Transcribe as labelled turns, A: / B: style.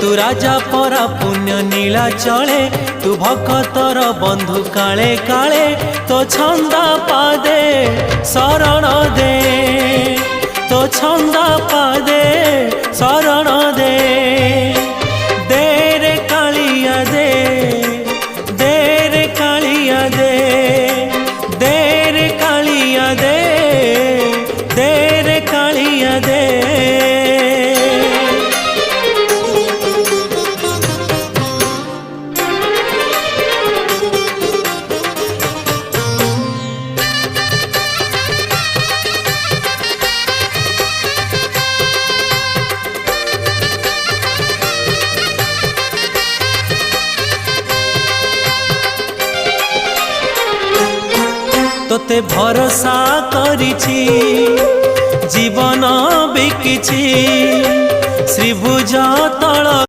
A: तू राजा परा पुण्य नीला चले तू भक्तर बंधु काले काले तो छंदा पादे शरण दे तो छंदा पादे शरण दे रे कालिया दे रे कालिया दे रे कालिया दे रे कालिया दे। तोते भरोसा करिछि जीवन बिकिछि श्रीभुज तल